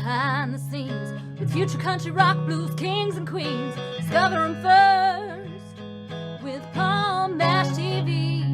behind the scenes with future country rock blues kings and queens. Discover them first with Palm Bash TV.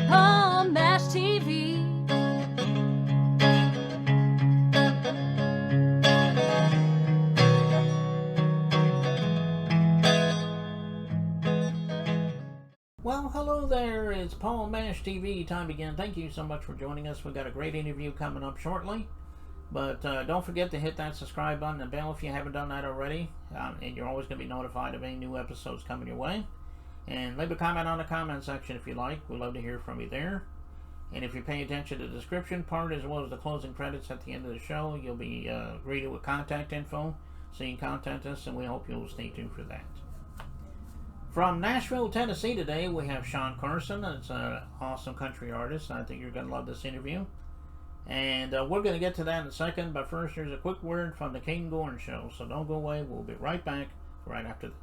Palm Bash TV. Well, hello there. It's Palm Bash TV time again. Thank you so much for joining us. We've got a great interview coming up shortly. But don't forget to hit that subscribe button and bell if you haven't done that already. And you're always going to be notified of any new episodes coming your way. And leave a comment on the comment section if you like. We'd love to hear from you there. And if you pay attention to the description part as well as the closing credits at the end of the show, you'll be greeted with contact info. So you can contact us, and we hope you'll stay tuned for that. From Nashville, Tennessee today, we have Sean Carson. It's an awesome country artist. I think you're going to love this interview. And we're going to get to that in a second, but first here's a quick word from the Caden Gordon Show. So don't go away. We'll be right back right after this.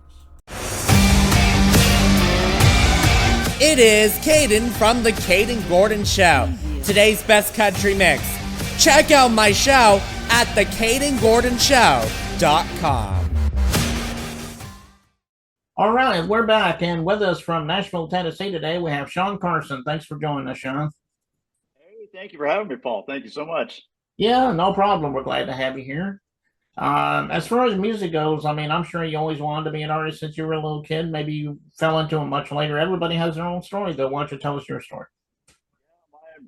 It is Caden from the Caden Gordon Show. Today's best country mix. Check out my show at thecadengordonshow.com. All right, we're back, and with us from Nashville, Tennessee today, we have Sean Carson. Thanks for joining us, Sean. Hey, thank you for having me, Paul. Thank you so much. Yeah, no problem. We're glad to have you here. As far as music goes, I mean, I'm sure you always wanted to be an artist since you were a little kid. Maybe you fell into it much later. Everybody has their own story, though. Why don't you tell us your story?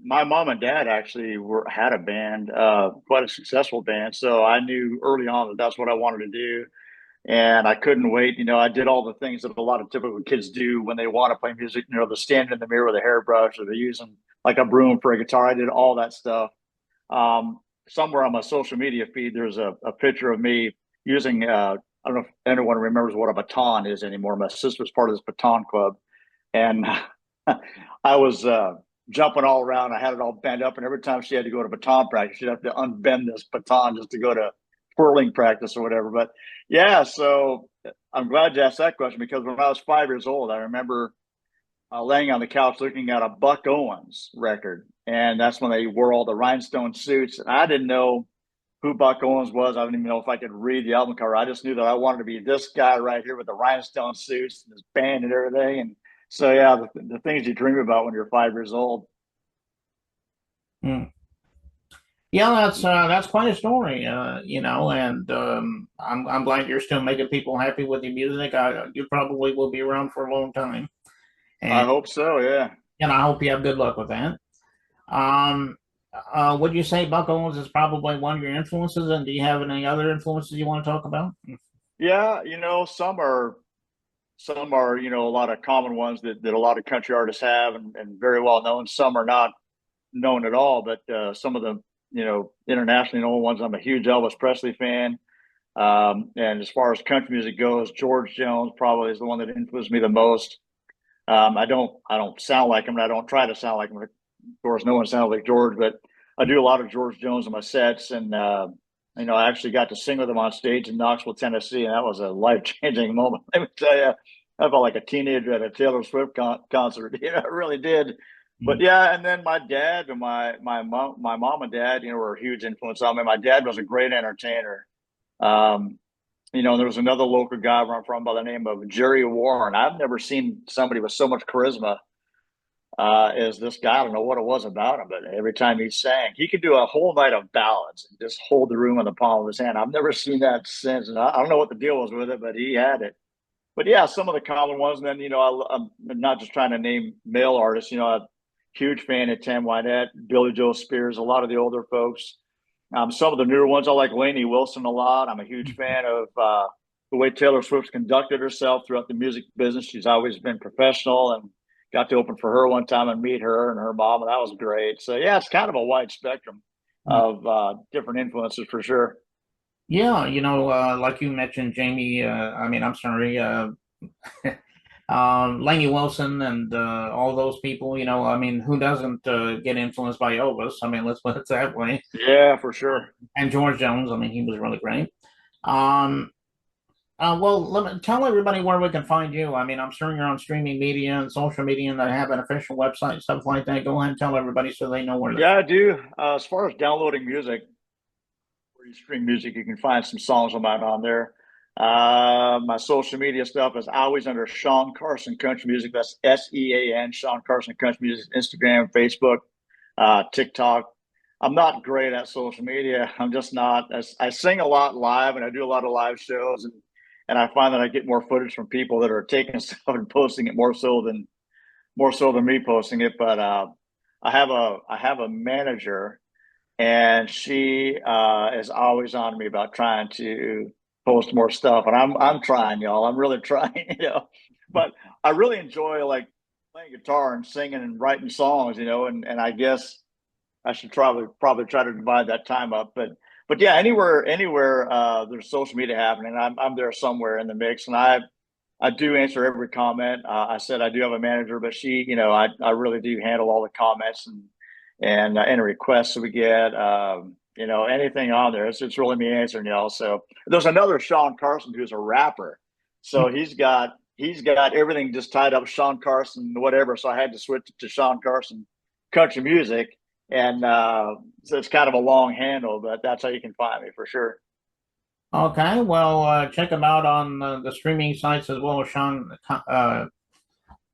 My mom and dad actually had a band, quite a successful band. So I knew early on that that's what I wanted to do. And I couldn't wait. You know, I did all the things that a lot of typical kids do when they want to play music. You know, they're standing in the mirror with a hairbrush, or they're using like a broom for a guitar. I did all that stuff. Somewhere on my social media feed, there's a picture of me using, I don't know if anyone remembers what a baton is anymore. My sister was part of this baton club. And I was jumping all around. I had it all bent up. And every time she had to go to baton practice, she'd have to unbend this baton just to go to twirling practice or whatever. But yeah, so I'm glad you asked that question, because when I was 5 years old, I remember laying on the couch looking at a Buck Owens record. And that's when they wore all the rhinestone suits. And I didn't know who Buck Owens was. I didn't even know if I could read the album cover. I just knew that I wanted to be this guy right here with the rhinestone suits and his band and everything. And so, yeah, the things you dream about when you're 5 years old. Yeah, that's quite a story, you know, and I'm glad you're still making people happy with your music. You probably will be around for a long time. And, I hope so, yeah. And I hope you have good luck with that. Would you say Buck Owens is probably one of your influences, and do you have any other influences you want to talk about? Yeah, you know, some are, you know, a lot of common ones that a lot of country artists have and very well known. Some are not known at all, but some of the, you know, internationally known ones. I'm a huge Elvis Presley fan. And as far as country music goes, George Jones probably is the one that influenced me the most. I don't sound like him, and I don't try to sound like him. Of course, no one sounds like George, but I do a lot of George Jones in my sets. And, you know, I actually got to sing with him on stage in Knoxville, Tennessee, and that was a life-changing moment. Let me tell you, I felt like a teenager at a Taylor Swift concert. You know, I really did. But yeah, and then my dad and my mom and dad, you know, were a huge influence on me. My dad was a great entertainer. You know, there was another local guy where I'm from by the name of Jerry Warren. I've never seen somebody with so much charisma as this guy. I don't know what it was about him, but every time he sang, he could do a whole night of ballads and just hold the room in the palm of his hand. I've never seen that since. And I don't know what the deal was with it, but he had it. But yeah, some of the common ones. And then, you know, I'm not just trying to name male artists. You know, I'm a huge fan of Tam Wynette, Billy Joe Spears, a lot of the older folks. Some of the newer ones, I like Lainey Wilson a lot. I'm a huge fan of the way Taylor Swift's conducted herself throughout the music business. She's always been professional, and got to open for her one time and meet her and her mom, and that was great. So yeah, it's kind of a wide spectrum of different influences for sure. Yeah, you know, like you mentioned, Jamie. Lainey Wilson and all those people, you know, I mean, who doesn't get influenced by Elvis? I mean, let's put it that way. Yeah, for sure. And George Jones, I mean, he was really great. Well, tell everybody where we can find you. I mean, I'm sure you're on streaming media and social media, and they have an official website and stuff like that. Go ahead and tell everybody so they know where. Yeah, I do. As far as downloading music, stream music. You can find some songs of mine on there. My social media stuff is always under Sean Carson Country Music. That's SEAN, Sean Carson Country Music, Instagram, Facebook, TikTok. I'm not great at social media. I'm just not. I sing a lot live, and I do a lot of live shows, and I find that I get more footage from people that are taking stuff and posting it more so than me posting it. But I have a manager, and she is always on me about trying to post more stuff, and I'm trying, y'all. I'm really trying, But I really enjoy like playing guitar and singing and writing songs, and I guess I should probably try to divide that time up. But yeah, anywhere there's social media happening, I'm there somewhere in the mix, and I do answer every comment. I said I do have a manager, but she, I really do handle all the comments and any requests that we get. Anything on there, it's really me answering, y'all. So there's another Sean Carson who's a rapper, so he's got everything just tied up Sean Carson whatever. So I had to switch to Sean Carson Country Music, and so it's kind of a long handle, but that's how you can find me for sure. Okay, well, check him out on the streaming sites as well as Carson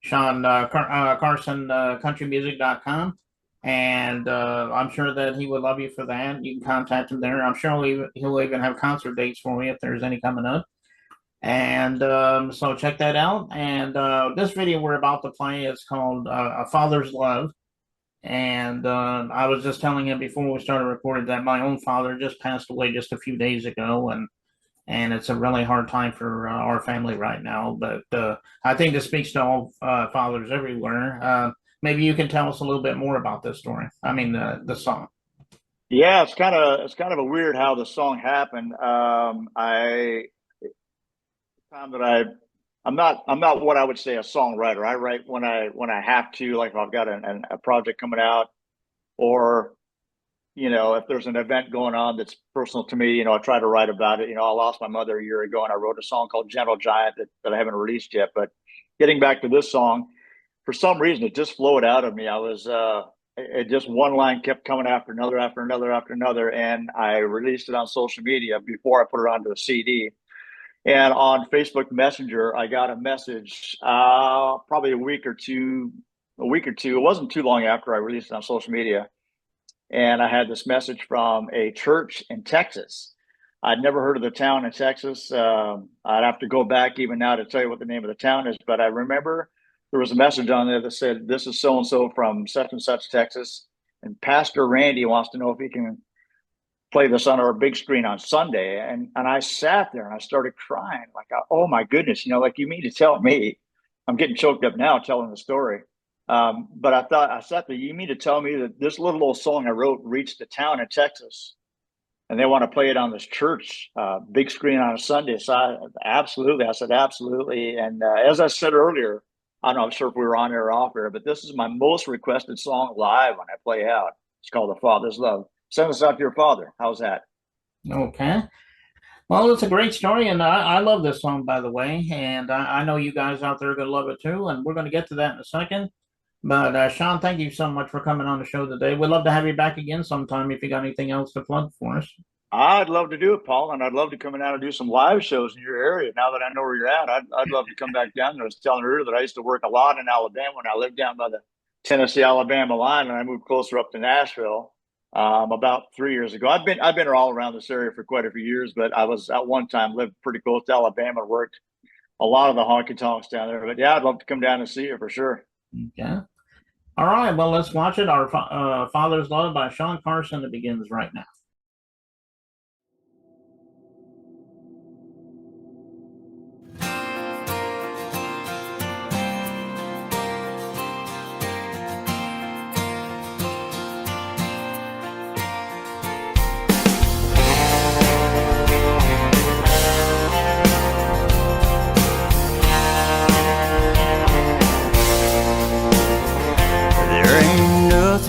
countrymusic.com. And I'm sure that he would love you for that. You can contact him there. I'm sure he'll even have concert dates for you if there's any coming up. And so check that out. And this video we're about to play is called A Father's Love. And I was just telling him before we started recording that my own father just passed away just a few days ago, and it's a really hard time for our family right now. But I think this speaks to all fathers everywhere. Maybe you can tell us a little bit more about this story. I mean, the song. Yeah, it's kind of a weird how the song happened. I'm not what I would say a songwriter. I write when I have to, like if I've got a project coming out, or if there's an event going on that's personal to me, I try to write about it. I lost my mother a year ago, and I wrote a song called Gentle Giant that I haven't released yet. But getting back to this song, for some reason it just flowed out of me. I was it just one line kept coming after another, and I released it on social media before I put it onto a CD. And on Facebook Messenger, I got a message probably a week or two. It wasn't too long after I released it on social media. And I had this message from a church in Texas. I'd never heard of the town in Texas. I'd have to go back even now to tell you what the name of the town is. But I remember there was a message on there that said, "This is so-and-so from such and such Texas. And Pastor Randy wants to know if he can play this on our big screen on Sunday." And I sat there and I started crying, like, oh my goodness, like you mean to tell me, I'm getting choked up now telling the story. But I sat there, you mean to tell me that this little old song I wrote reached a town in Texas and they want to play it on this church big screen on a Sunday? So I said, absolutely. And as I said earlier, I'm not sure if we were on air or off air, but this is my most requested song live when I play out. It's called A Father's Love. Send us out to your father. How's that? Okay. Well, it's a great story, and I love this song, by the way, and I know you guys out there are going to love it too, and we're going to get to that in a second. But Sean, thank you so much for coming on the show today. We'd love to have you back again sometime if you got anything else to plug for us. I'd love to do it, Paul, and I'd love to come out and do some live shows in your area. Now that I know where you're at, I'd love to come back down there. I was telling her that I used to work a lot in Alabama when I lived down by the Tennessee-Alabama line, and I moved closer up to Nashville about 3 years ago. I've been all around this area for quite a few years, but I was at one time lived pretty close to Alabama and worked a lot of the honky tonks down there. But yeah, I'd love to come down and see you for sure. Okay. All right. Well, let's watch it. Our Father's Love by Sean Carson. It begins right now.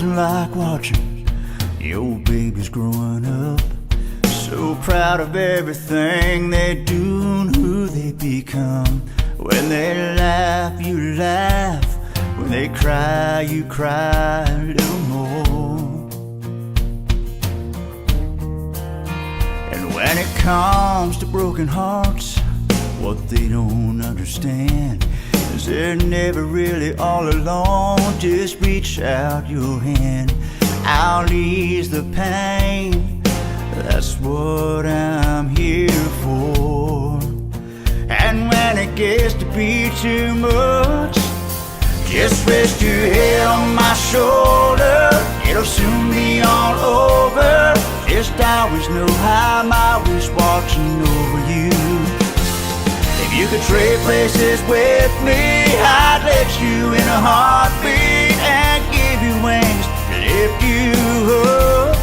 Like watching your babies growing up, so proud of everything they do and who they become. When they laugh, you laugh. When they cry, you cry a little more. comes to broken hearts, what they don't understand is they're never really all alone. Just reach out your hand, I'll ease the pain. That's what I'm here for. And when it gets to be too much, just rest your head on my shoulder. It'll soon be all over. Just always know I'm always watching over you. If you could trade places with me, I'd let you in a heartbeat and give you wings to lift you up.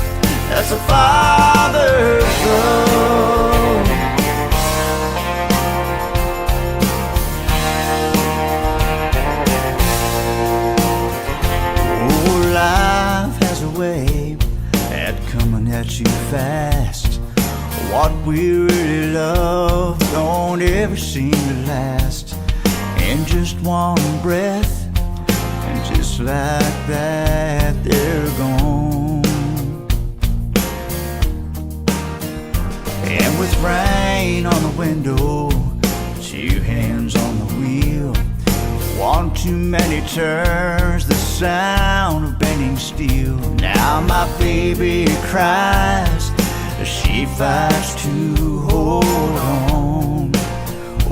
That's a father's love. Oh, life has a way at coming at you fast. What we really love don't ever seem to last. In just one breath, and just like that, they're gone. And with rain on the window, two hands on the wheel, one too many turns, the sound of bending steel. Now my baby cries, she fights to hold on.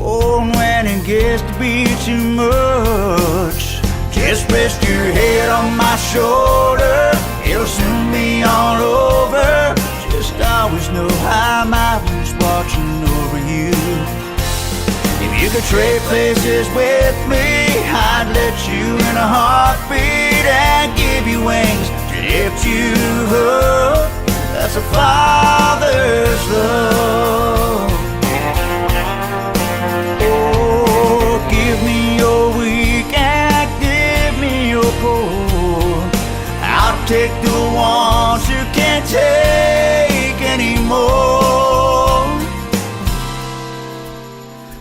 Oh, and when it gets to be too much, just rest your head on my shoulder. It'll soon be all over. Just always know I'm always watching over you. If you could trade places with me, I'd let you in a heartbeat and give you wings to lift you up. That's a father's love. Oh, give me your weak and give me your poor. I'll take the ones who can't take anymore.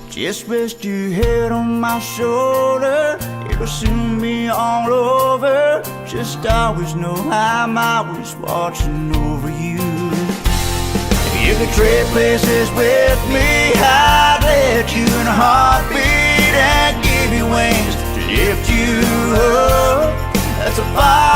Just rest your head on my shoulder. It'll soon be all over. Just always know I'm always watching over you. If you could trade places with me, I'd let you in a heartbeat and give you wings to lift you up. That's a fire.